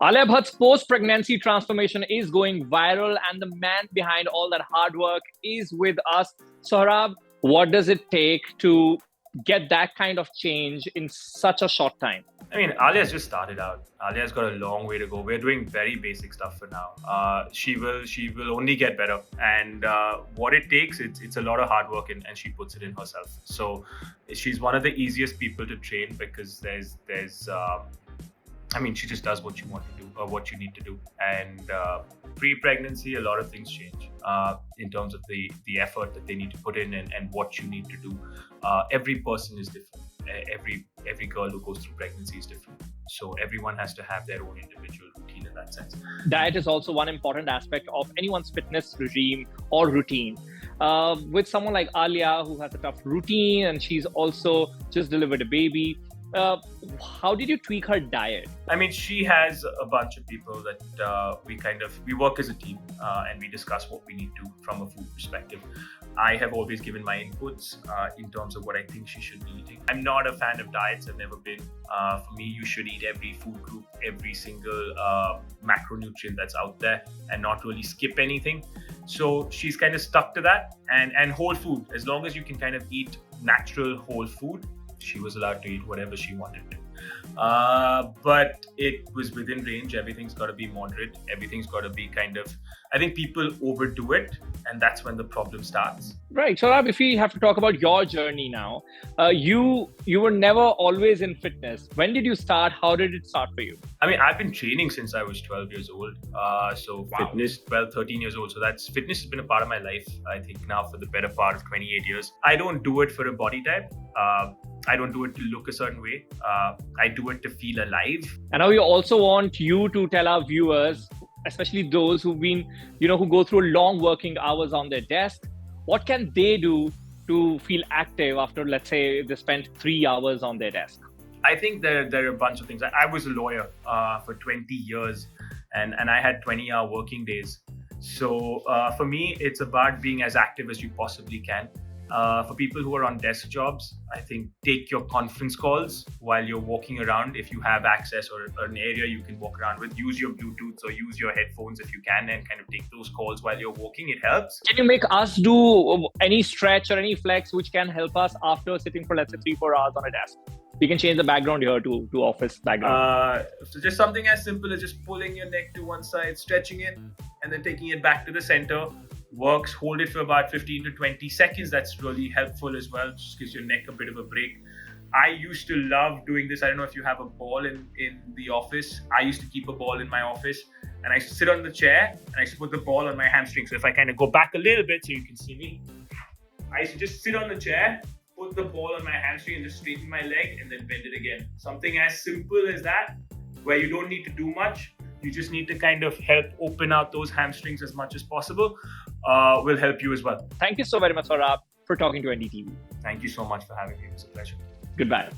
Alia Bhatt's post-pregnancy transformation is going viral, and the man behind all that hard work is with us. Sohrab, what does it take to get that kind of change in such a short time? I mean, Alia's just started out. Alia's got a long way to go. We're doing very basic stuff for now. She will only get better, and what it takes, it's a lot of hard work, and she puts it in herself. So she's one of the easiest people to train because I mean, she just does what you want to do or what you need to do. And pre-pregnancy, a lot of things change in terms of the effort that they need to put in and what you need to do. Every person is different. Every girl who goes through pregnancy is different. So everyone has to have their own individual routine in that sense. Diet is also one important aspect of anyone's fitness regime or routine. With someone like Alia, who has a tough routine and she's also just delivered a baby, how did you tweak her diet? I mean, she has a bunch of people that we work as a team and we discuss what we need to from a food perspective. I have always given my inputs in terms of what I think she should be eating. I'm not a fan of diets. I've never been. For me, you should eat every food group, every single macronutrient that's out there and not really skip anything. So she's kind of stuck to that and whole food. As long as you can kind of eat natural whole food, she was allowed to eat whatever she wanted to. But it was within range. Everything's got to be moderate. Everything's got to be kind of, I think people overdo it, and that's when the problem starts. Right. So, if we have to talk about your journey now, you were never always in fitness. When did you start? How did it start for you? I mean, I've been training since I was 12 years old. So wow. Fitness, 12, 13 years old. So fitness has been a part of my life, I think now for the better part of 28 years. I don't do it for a body type. I don't do it to look a certain way. I do it to feel alive. And now we also want you to tell our viewers, especially those who've been, who go through long working hours on their desk, what can they do to feel active after, let's say, they spent 3 hours on their desk? I think there are a bunch of things. I was a lawyer for 20 years and I had 20-hour working days. So for me, it's about being as active as you possibly can. For people who are on desk jobs, I think take your conference calls while you're walking around. If you have access or an area you can walk around with, use your Bluetooth or use your headphones if you can and kind of take those calls while you're walking. It helps. Can you make us do any stretch or any flex which can help us after sitting for, let's say, 3-4 hours on a desk? We can change the background here to office background. So just something as simple as just pulling your neck to one side, stretching it, and then taking it back to the center. Works. Hold it for about 15 to 20 seconds. That's really helpful as well. Just gives your neck a bit of a break. I used to love doing this. I don't know if you have a ball in the office. I used to keep a ball in my office and I used to sit on the chair and I used to put the ball on my hamstring. So if I kind of go back a little bit so you can see me, I used to just sit on the chair, put the ball on my hamstring and just straighten my leg and then bend it again. Something as simple as that, where you don't need to do much. You just need to kind of help open out those hamstrings as much as possible. Will help you as well. Thank you so very much, Sohrab, for talking to NDTV. Thank you so much for having me. It was a pleasure. Goodbye.